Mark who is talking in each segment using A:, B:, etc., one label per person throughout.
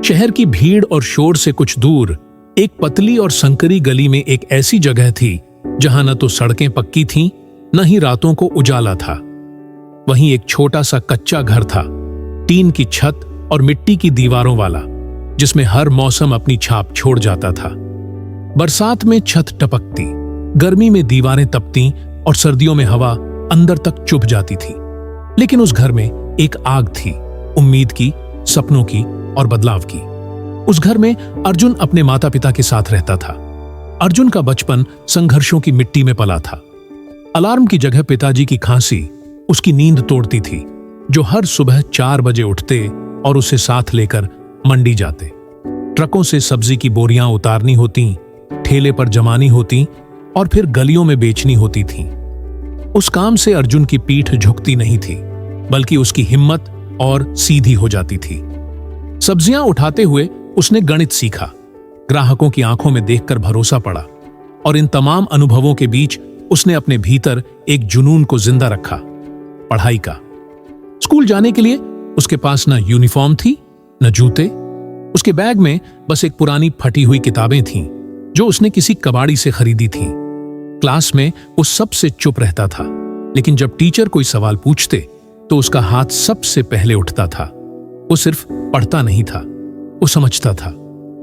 A: शहर की भीड़ और शोर से कुछ दूर एक पतली और संकरी गली में एक ऐसी जगह थी जहां न तो सड़कें पक्की थीं, न ही रातों को उजाला था। वहीं एक छोटा सा कच्चा घर था, टीन की छत और मिट्टी की दीवारों वाला, जिसमें हर मौसम अपनी छाप छोड़ जाता था। बरसात में छत टपकती, गर्मी में दीवारें तपती और सर्दियों में हवा अंदर तक चुभ जाती थी। लेकिन उस घर में एक आग थी, उम्मीद की, सपनों की और बदलाव की। उस घर में अर्जुन अपने माता पिता के साथ रहता था। अर्जुन का बचपन संघर्षों की मिट्टी में पला था। अलार्म की जगह पिताजी की खांसी उसकी नींद तोड़ती थी, जो हर सुबह 4 बजे उठते और उसे साथ लेकर मंडी जाते। ट्रकों से सब्जी की बोरियां उतारनी होती, ठेले पर जमानी होती और फिर गलियों में बेचनी होती थी। उस काम से अर्जुन की पीठ झुकती नहीं थी, बल्कि उसकी हिम्मत और सीधी हो जाती थी। सब्जियां उठाते हुए उसने गणित सीखा, ग्राहकों की आंखों में देखकर भरोसा पड़ा, और इन तमाम अनुभवों के बीच उसने अपने भीतर एक जुनून को जिंदा रखा, पढ़ाई का। स्कूल जाने के लिए उसके पास न यूनिफॉर्म थी, न जूते। उसके बैग में बस एक पुरानी फटी हुई किताबें थीं, जो उसने किसी कबाड़ी से खरीदी थीं। क्लास में वो सबसे चुप रहता था, लेकिन जब टीचर कोई सवाल पूछते तो उसका हाथ सबसे पहले उठता था। वो सिर्फ पढ़ता नहीं था, वो समझता था,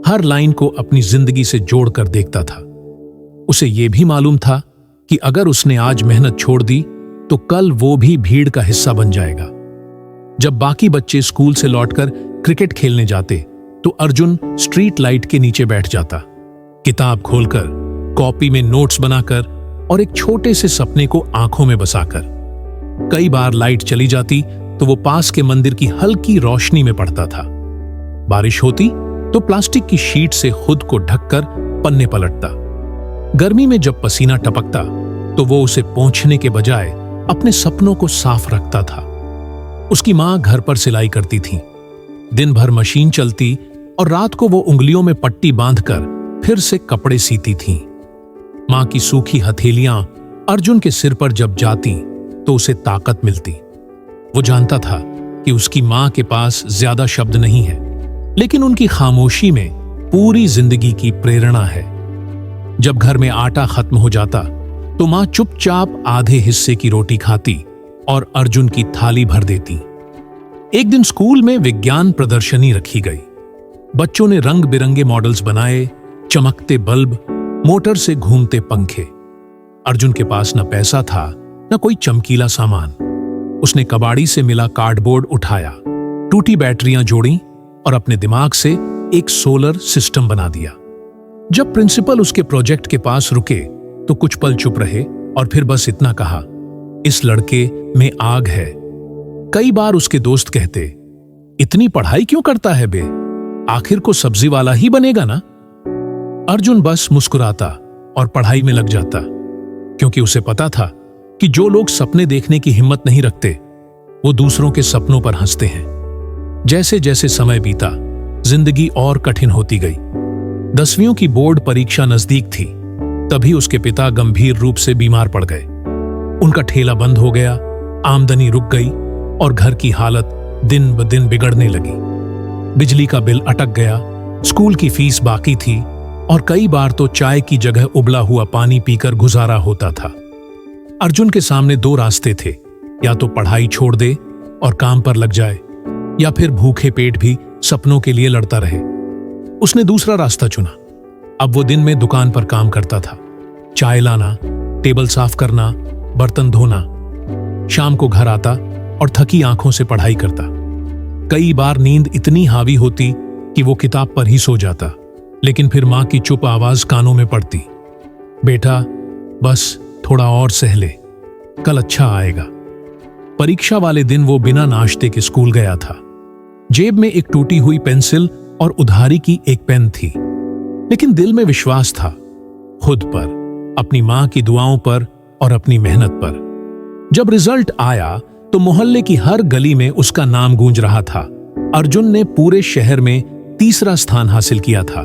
A: हर लाइन को अपनी जिंदगी से जोड़कर देखता था। उसे यह भी मालूम था कि अगर उसने आज मेहनत छोड़ दी तो कल वो भी भीड़ का हिस्सा बन जाएगा। जब बाकी बच्चे स्कूल से लौटकर क्रिकेट खेलने जाते तो अर्जुन स्ट्रीट लाइट के नीचे बैठ जाता, किताब खोलकर, कॉपी में नोट्स बनाकर और एक छोटे से सपने को आंखों में बसाकर। कई बार लाइट चली जाती तो वो पास के मंदिर की हल्की रोशनी में पढ़ता था। बारिश होती तो प्लास्टिक की शीट से खुद को ढककर पन्ने पलटता। गर्मी में जब पसीना टपकता तो वो उसे पोंछने के बजाय अपने सपनों को साफ रखता था। उसकी मां घर पर सिलाई करती थी। दिन भर मशीन चलती और रात को वो उंगलियों में पट्टी बांधकर फिर से कपड़े सीती थीं। मां की सूखी हथेलियां अर्जुन के सिर पर जब जाती तो उसे ताकत मिलती। वो जानता था कि उसकी मां के पास ज्यादा शब्द नहीं है, लेकिन उनकी खामोशी में पूरी जिंदगी की प्रेरणा है। जब घर में आटा खत्म हो जाता तो मां चुपचाप आधे हिस्से की रोटी खाती और अर्जुन की थाली भर देती। एक दिन स्कूल में विज्ञान प्रदर्शनी रखी गई। बच्चों ने रंग बिरंगे मॉडल्स बनाए, चमकते बल्ब, मोटर से घूमते पंखे। अर्जुन के पास न पैसा था, न कोई चमकीला सामान। उसने कबाड़ी से मिला कार्डबोर्ड उठाया, टूटी बैटरियां जोड़ी और अपने दिमाग से एक सोलर सिस्टम बना दिया। जब प्रिंसिपल उसके प्रोजेक्ट के पास रुके तो कुछ पल चुप रहे और फिर बस इतना कहा, इस लड़के में आग है। कई बार उसके दोस्त कहते, इतनी पढ़ाई क्यों करता है बे, आखिर को सब्जी वाला ही बनेगा ना। अर्जुन बस मुस्कुराता और पढ़ाई में लग जाता, क्योंकि उसे पता था कि जो लोग सपने देखने की हिम्मत नहीं रखते वो दूसरों के सपनों पर हंसते हैं। जैसे जैसे समय बीता, जिंदगी और कठिन होती गई। 10वीं की बोर्ड परीक्षा नजदीक थी, तभी उसके पिता गंभीर रूप से बीमार पड़ गए। उनका ठेला बंद हो गया, आमदनी रुक गई और घर की हालत दिन ब दिन बिगड़ने लगी। बिजली का बिल अटक गया, स्कूल की फीस बाकी थी और कई बार तो चाय की जगह उबला हुआ पानी पीकर गुजारा होता था। अर्जुन के सामने 2 रास्ते थे, या तो पढ़ाई छोड़ दे और काम पर लग जाए, या फिर भूखे पेट भी सपनों के लिए लड़ता रहे। उसने दूसरा रास्ता चुना। अब वो दिन में दुकान पर काम करता था, चाय लाना, टेबल साफ करना, बर्तन धोना। शाम को घर आता और थकी आंखों से पढ़ाई करता। कई बार नींद इतनी हावी होती कि वो किताब पर ही सो जाता, लेकिन फिर मां की चुप आवाज कानों में पड़ती, बेटा बस थोड़ा और सह ले, कल अच्छा आएगा। परीक्षा वाले दिन वो बिना नाश्ते के स्कूल गया था। जेब में एक टूटी हुई पेंसिल और उधारी की एक पेन थी, लेकिन दिल में विश्वास था, खुद पर, अपनी मां की दुआओं पर और अपनी मेहनत पर। जब रिजल्ट आया तो मोहल्ले की हर गली में उसका नाम गूंज रहा था। अर्जुन ने पूरे शहर में 3रा स्थान हासिल किया था।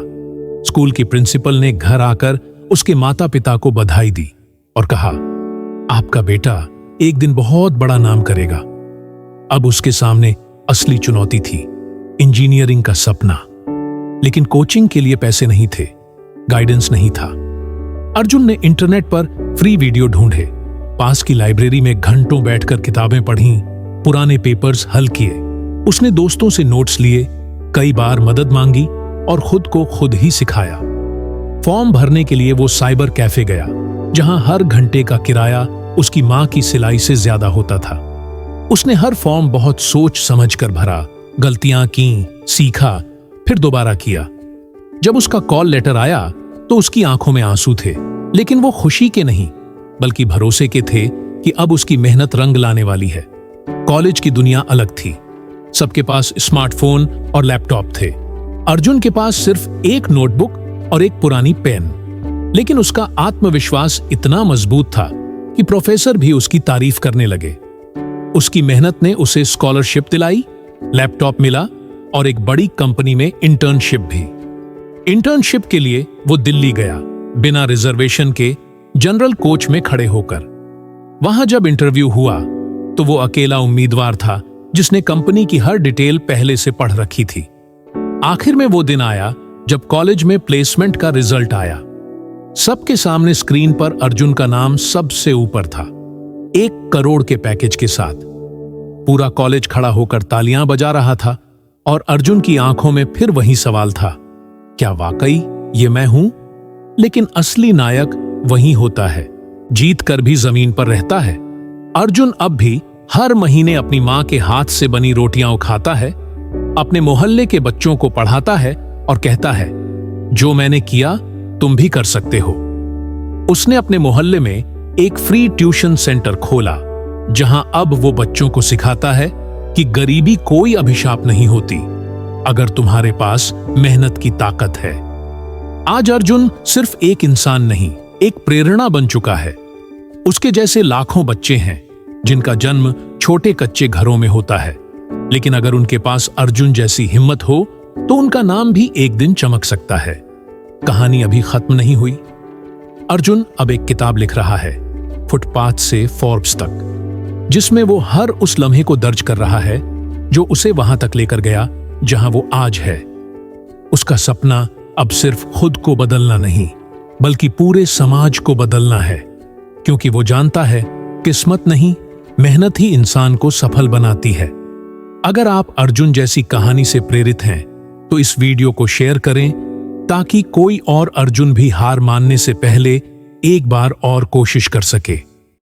A: स्कूल की प्रिंसिपल ने घर आकर उसके माता पिता को बधाई दी और कहा, आपका बेटा एक दिन बहुत बड़ा नाम करेगा। अब उसके सामने असली चुनौती थी, इंजीनियरिंग का सपना। लेकिन कोचिंग के लिए पैसे नहीं थे, गाइडेंस नहीं था। अर्जुन ने इंटरनेट पर फ्री वीडियो ढूंढे, पास की लाइब्रेरी में घंटों बैठकर किताबें पढ़ी, पुराने पेपर्स हल किए। उसने दोस्तों से नोट्स लिए, कई बार मदद मांगी और खुद को खुद ही सिखाया। फॉर्म भरने के लिए वो साइबर कैफे गया, जहां हर घंटे का किराया उसकी मां की सिलाई से ज्यादा होता था। उसने हर फॉर्म बहुत सोच समझ कर भरा, गलतियां की, सीखा, फिर दोबारा किया। जब उसका कॉल लेटर आया तो उसकी आंखों में आंसू थे, लेकिन वो खुशी के नहीं बल्कि भरोसे के थे कि अब उसकी मेहनत रंग लाने वाली है। कॉलेज की दुनिया अलग थी, सबके पास स्मार्टफोन और लैपटॉप थे। अर्जुन के पास सिर्फ एक नोटबुक और एक पुरानी पेन, लेकिन उसका आत्मविश्वास इतना मजबूत था कि प्रोफेसर भी उसकी तारीफ करने लगे। उसकी मेहनत ने उसे स्कॉलरशिप दिलाई, लैपटॉप मिला और एक बड़ी कंपनी में इंटर्नशिप भी। इंटर्नशिप के लिए वो दिल्ली गया, बिना रिजर्वेशन के जनरल कोच में खड़े होकर। वहां जब इंटरव्यू हुआ तो वो अकेला उम्मीदवार था जिसने कंपनी की हर डिटेल पहले से पढ़ रखी थी। आखिर में वो दिन आया जब कॉलेज में प्लेसमेंट का रिजल्ट आया। सबके सामने स्क्रीन पर अर्जुन का नाम सबसे ऊपर था, 1 करोड़ के पैकेज के साथ। पूरा कॉलेज खड़ा होकर तालियां बजा रहा था और अर्जुन की आंखों में फिर वही सवाल था, क्या वाकई ये मैं हूं? लेकिन असली नायक वही होता है, जीत कर भी जमीन पर रहता है। अर्जुन अब भी हर महीने अपनी मां के हाथ से बनी रोटियां खाता है, अपने मोहल्ले के बच्चों को पढ़ाता है और कहता है, जो मैंने किया तुम भी कर सकते हो। उसने अपने मोहल्ले में एक फ्री ट्यूशन सेंटर खोला, जहां अब वो बच्चों को सिखाता है कि गरीबी कोई अभिशाप नहीं होती अगर तुम्हारे पास मेहनत की ताकत है। आज अर्जुन सिर्फ एक इंसान नहीं, एक प्रेरणा बन चुका है। उसके जैसे लाखों बच्चे हैं जिनका जन्म छोटे कच्चे घरों में होता है, लेकिन अगर उनके पास अर्जुन जैसी हिम्मत हो तो उनका नाम भी एक दिन चमक सकता है। कहानी अभी खत्म नहीं हुई। अर्जुन अब एक किताब लिख रहा है, फुटपाथ से फोर्ब्स तक, जिसमें वो हर उस लम्हे को दर्ज कर रहा है जो उसे वहां तक लेकर गया जहां वो आज है। उसका सपना अब सिर्फ खुद को बदलना नहीं, बल्कि पूरे समाज को बदलना है, क्योंकि वो जानता है किस्मत नहीं, मेहनत ही इंसान को सफल बनाती है। अगर आप अर्जुन जैसी कहानी से प्रेरित हैं तो इस वीडियो को शेयर करें, ताकि कोई और अर्जुन भी हार मानने से पहले एक बार और कोशिश कर सके।